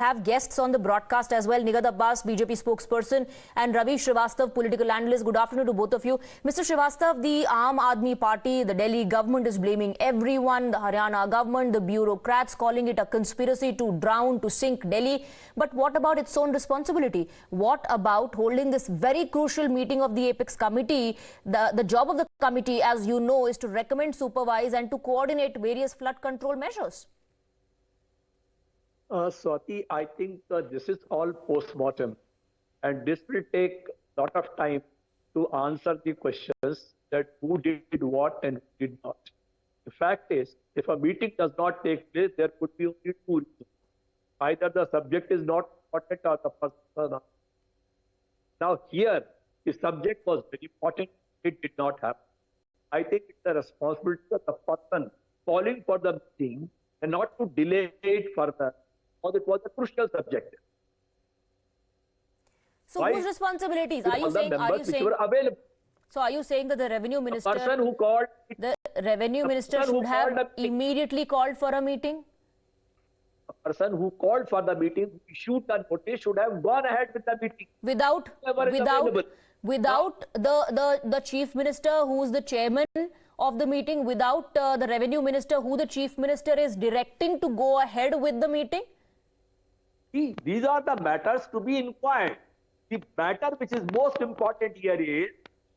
have guests on the broadcast as well. Nighat Abbas, BJP spokesperson, and Ravi Srivastav, political analyst. Good afternoon to both of you. Mr. Srivastav, the Aam Aadmi Party, the Delhi government is blaming everyone, the Haryana government, the bureaucrats, calling it a conspiracy to drown, to sink Delhi. But what about its own responsibility? What about holding this very crucial meeting of the Apex committee? The job of the committee, as you know, is to recommend, supervise and to coordinate various flood control measures. Swati, I think this is all post-mortem, and this will take a lot of time to answer the questions that who did what and who did not. The fact is, if a meeting does not take place, there could be only two reasons. Either the subject is not important or the person is not. Now here, the subject was very important, it did not happen. I think it's the responsibility of the person calling for the meeting and not to delay it further. Or it was a crucial subject. So whose responsibilities? Are you saying so are you saying that the revenue minister, should have immediately called for a meeting? A person who called for the meeting, who issued the notice, should have gone ahead with the meeting. Without the chief minister, who is the chairman of the meeting, without the revenue minister, who the chief minister is directing to go ahead with the meeting? See, these are the matters to be inquired. The matter which is most important here is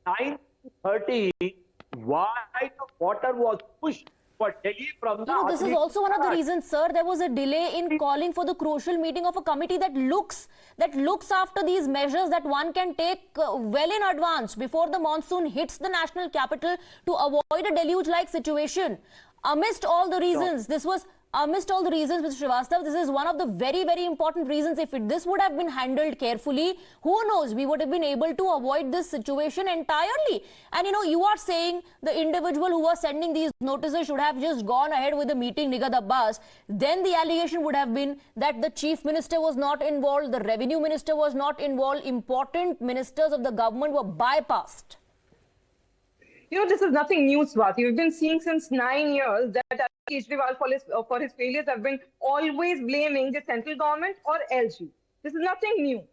9:30, why the water was pushed for Delhi from the... this is also one of the reasons, sir. There was a delay in calling for the crucial meeting of a committee that looks after these measures that one can take well in advance before the monsoon hits the national capital to avoid a deluge-like situation. Amidst all the reasons, Amidst all the reasons, Mr. Srivastav, this is one of the very, very important reasons. If this would have been handled carefully, who knows, we would have been able to avoid this situation entirely. And you are saying the individual who was sending these notices should have just gone ahead with the meeting, Nighat Abbas. Then the allegation would have been that the chief minister was not involved, the revenue minister was not involved, important ministers of the government were bypassed. This is nothing new, Swati. We've been seeing since 9 years that Kejriwal for his failures have been always blaming the central government or LG. This is nothing new.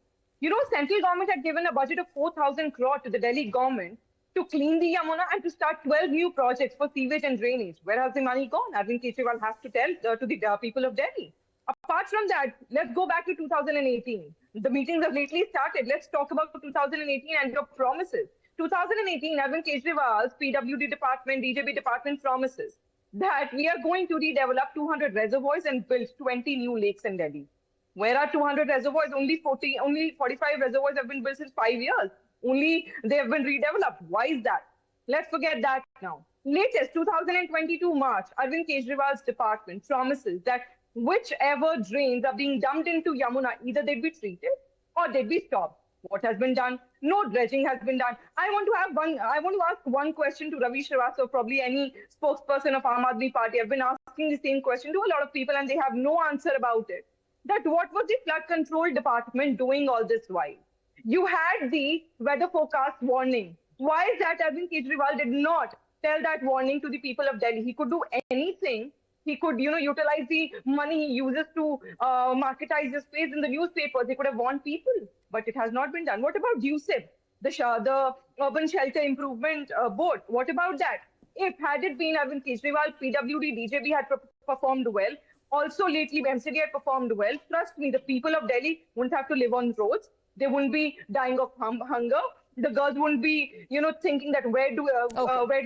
Central government had given a budget of 4,000 crore to the Delhi government to clean the Yamuna and to start 12 new projects for sewage and drainage. Where has the money gone? Arvind Kejriwal has to tell to the people of Delhi. Apart from that, let's go back to 2018. The meetings have lately started. Let's talk about 2018 and your promises. 2018, Arvind Kejriwal's PWD department, DJB department promises that we are going to redevelop 200 reservoirs and build 20 new lakes in Delhi. Where are 200 reservoirs? Only 45 reservoirs have been built since 5 years. Only they have been redeveloped. Why is that? Let's forget that now. Latest 2022 March, Arvind Kejriwal's department promises that whichever drains are being dumped into Yamuna, either they'd be treated or they'd be stopped. What has been done? No dredging has been done. I want to ask one question to Ravi Srivastav, probably any spokesperson of Aam Aadmi Party. I've been asking the same question to a lot of people and they have no answer about it. That what was the flood control department doing all this while? You had the weather forecast warning. Why is that Arvind Kejriwal did not tell that warning to the people of Delhi? He could do anything. He could, utilize the money he uses to marketize his face in the newspapers. He could have warned people, but it has not been done. What about DUSIP, the Urban Shelter Improvement Board? What about that? If had it been Arvind Kejriwal, PWD, DJB had performed well, also lately MCD had performed well, trust me, the people of Delhi wouldn't have to live on roads. They wouldn't be dying of hunger. The girls wouldn't be, thinking that where do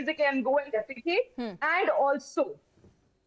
they can go and defecate. And also,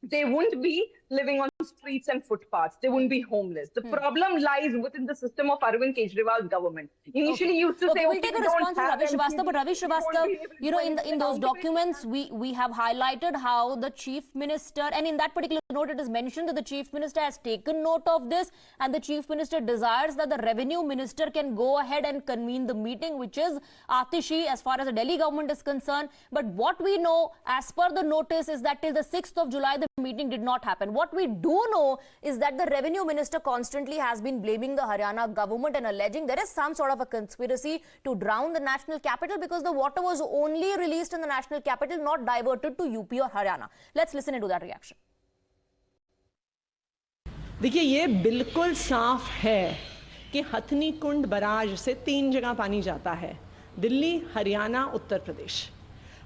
they won't be living on streets and footpaths. They won't be homeless. The problem lies within the system of Arvind Kejriwal's government. Initially, used to say, we'll take a response from Ravi Srivastav, but Ravi Srivastav, in those documents, we have highlighted how the chief minister, and in that particular note, it is mentioned that the chief minister has taken note of this, and the chief minister desires that the revenue minister can go ahead and convene the meeting, which is Atishi as far as the Delhi government is concerned. But what we know, as per the notice, is that till the 6th of July, the meeting did not happen. What we do know is that the revenue minister constantly has been blaming the Haryana government and alleging there is some sort of a conspiracy to drown the national capital because the water was only released in the national capital, not diverted to UP or Haryana. Let's listen into that reaction. देखिए, ये बिल्कुल साफ है कि हथनी कुंड barrage से 3 जगह पानी जाता है, दिल्ली, हरियाणा, उत्तर प्रदेश।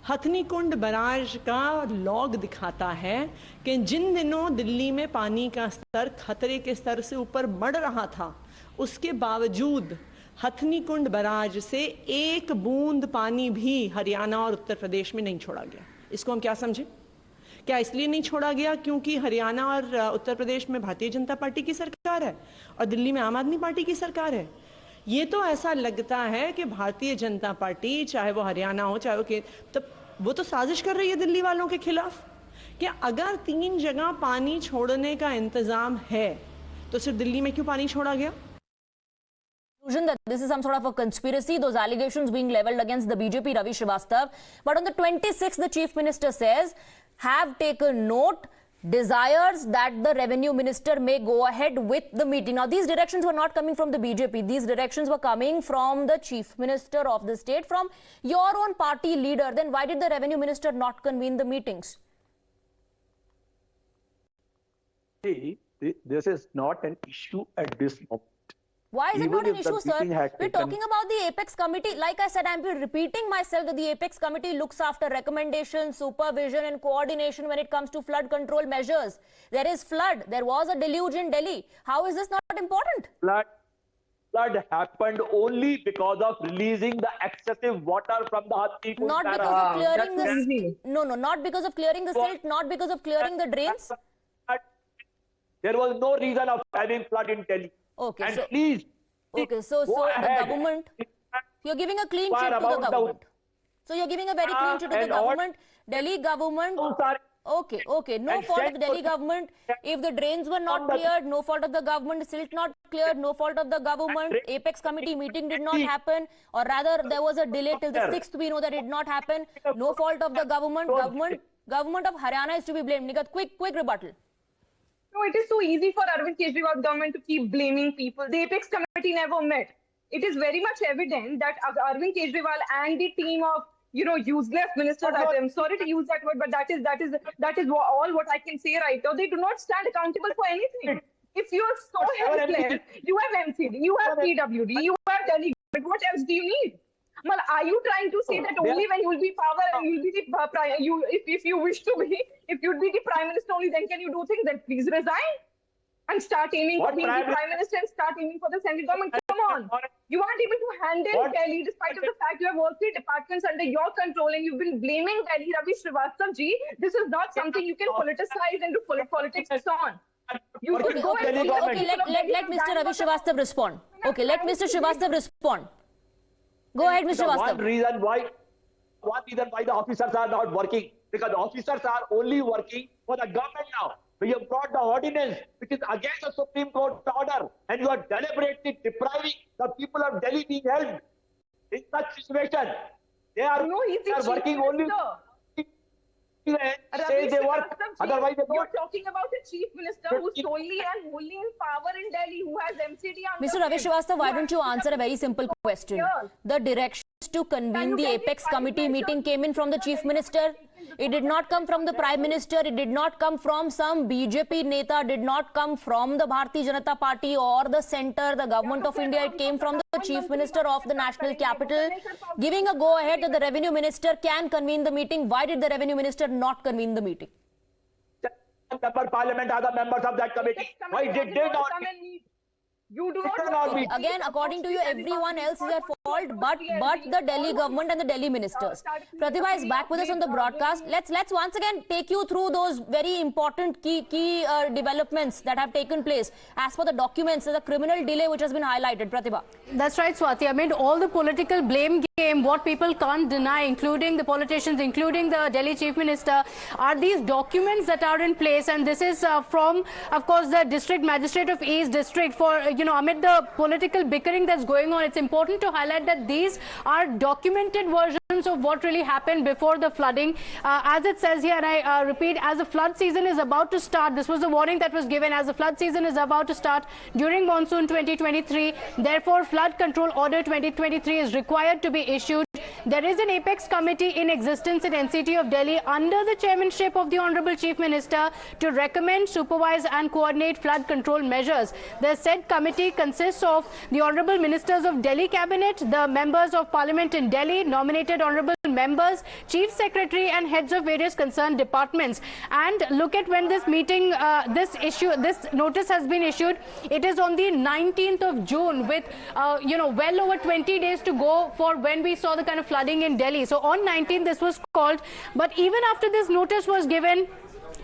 हथनी कुंड बराज का लॉग दिखाता है कि जिन दिनों दिल्ली में पानी का स्तर खतरे के स्तर से ऊपर बढ़ रहा था, उसके बावजूद हथनी कुंड बराज से 1 बूंद पानी भी हरियाणा और उत्तर प्रदेश में नहीं छोड़ा गया। इसको हम क्या समझें? क्या इसलिए नहीं छोड़ा गया क्योंकि हरियाणा और उत्तर प्रदेश में भारतीय जनता पार्टी की सरकार है और दिल्ली में आम आदमी पार्टी की सरकार है? ये तो ऐसा लगता है कि भारतीय जनता पार्टी, चाहे वो हरियाणा हो चाहे वो तो साजिश कर रही है दिल्ली वालों के खिलाफ कि अगर 3 जगह पानी छोड़ने का इंतजाम है तो सिर्फ दिल्ली में क्यों पानी छोड़ा गया? That this is some sort of a conspiracy, those allegations being leveled against the BJP, Ravi Srivastava. But on the 26th, the Chief Minister says, have taken note, desires that the Revenue Minister may go ahead with the meeting. Now, these directions were not coming from the BJP. These directions were coming from the Chief Minister of the state, from your own party leader. Then why did the Revenue Minister not convene the meetings? See, this is not an issue at this moment. Why is it not an issue, sir? We're talking about the Apex Committee. Like I said, I'm repeating myself that the Apex Committee looks after recommendations, supervision and coordination when it comes to flood control measures. There is flood. There was a deluge in Delhi. How is this not important? Flood happened only because of releasing the excessive water from the Hathi Kund. Not because of clearing the... No, not because of clearing the silt, not because of clearing the drains. There was no reason of having flood in Delhi. Okay, and so, please, so the government, you're giving a clean sheet to the government. So you're giving a very clean sheet to the government. Delhi government, okay, no fault of the Delhi government. If the drains were not cleared, no fault of the government. Silt not cleared, no fault of the government. Apex Committee meeting did not happen, or rather there was a delay till the 6th. We know that it did not happen. No fault of the government. Government of Haryana is to be blamed. Nigat, quick rebuttal. No, it is so easy for Arvind Kejriwal government to keep blaming people. The Apex Committee never met. It is very much evident that Arvind Kejriwal and the team of useless ministers, I'm sorry to use that word, but that is all what I can say right now. They do not stand accountable for anything. If you are so helpless, you have MCD, you have PWD, you have Delhi, but what else do you need? Well, are you trying to say that only when you will be power and you will be the if you wish to be, if you'd be the Prime Minister only, then can you do things? Then please resign and start aiming for being the Prime Minister and start aiming for the central government. Come on. You aren't able to handle Delhi despite of the fact you have all 3 departments under your control and you've been blaming Delhi. Ravi Srivastava ji, this is not something you can politicize and do politics on. You should go and let Mr. Ravi Srivastava respond. Okay, let Mr. Srivastava respond. Go ahead, Mr. Srivastava. One reason why the officers are not working, because the officers are only working for the government now. So you have brought the ordinance which is against the Supreme Court order, and you are deliberately depriving the people of Delhi being helped in such situation. They are working only. Say they work, otherwise they don't. You're talking about a chief minister who's solely and wholly in power in Delhi, who has MCD under Mr. Ravi Srivastava, why don't you answer a very simple question? The directions to convene the Apex Committee meeting came in from the chief minister. It did not come from the Prime Minister. It did not come from some BJP neta. Did not come from the Bharatiya Janata Party or the centre, the government of India. It came from the Chief Minister of the national capital, giving a go-ahead that the Revenue Minister can convene the meeting. Why did the Revenue Minister not convene the meeting? Member Parliament are the members of that committee. Why did they not? You do not okay, again, according to you, everyone else is at fault, but the Delhi government and the Delhi ministers. Pratibha is back with us on the broadcast. Let's once again take you through those very important key developments that have taken place. As for the documents, the criminal delay which has been highlighted. Pratibha. That's right, Swati. I mean, all the political blame game, what people can't deny, including the politicians, including the Delhi Chief Minister, are these documents that are in place. And this is from, of course, the District Magistrate of East District. For amid the political bickering that's going on, it's important to highlight that these are documented versions of what really happened before the flooding. As it says here, and I repeat, as the flood season is about to start, this was the warning that was given, as the flood season is about to start during monsoon 2023. Therefore, Flood Control Order 2023 is required to be issued. There is an apex committee in existence in NCT of Delhi under the chairmanship of the Honorable Chief Minister to recommend, supervise and coordinate flood control measures. The said committee consists of the Honorable Ministers of Delhi Cabinet, the members of Parliament in Delhi, nominated Honorable members, Chief Secretary and heads of various concerned departments. And look at when this meeting, this notice has been issued. It is on the 19th of June with, well over 20 days to go for when we saw the kind of flooding in Delhi. So on 19th, this was called. But even after this notice was given,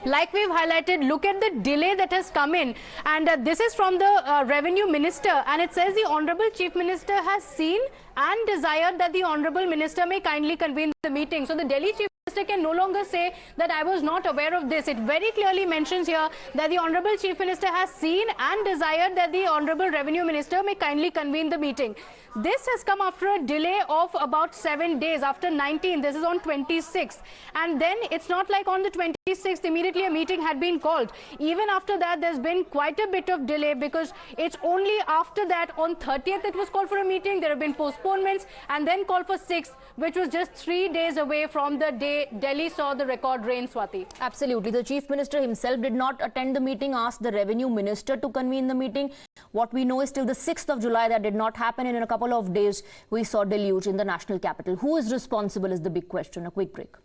like we've highlighted, look at the delay that has come in. And this is from the Revenue Minister. And it says the Honorable Chief Minister has seen and desired that the Honorable Minister may kindly convene the meeting. So the Delhi Chief Minister can no longer say that I was not aware of this. It very clearly mentions here that the Honorable Chief Minister has seen and desired that the Honorable Revenue Minister may kindly convene the meeting. This has come after a delay of about 7 days. After 19, this is on 26th. And then it's not like on the 26th, immediately a meeting had been called. Even after that, there's been quite a bit of delay because it's only after that, on 30th, it was called for a meeting. There have been postponements and then called for 6th, which was just 3 days away from the day Delhi saw the record rain, Swati. Absolutely. The Chief Minister himself did not attend the meeting, asked the Revenue Minister to convene the meeting. What we know is till the 6th of July that did not happen, and in a couple of days we saw deluge in the national capital. Who is responsible is the big question. A quick break.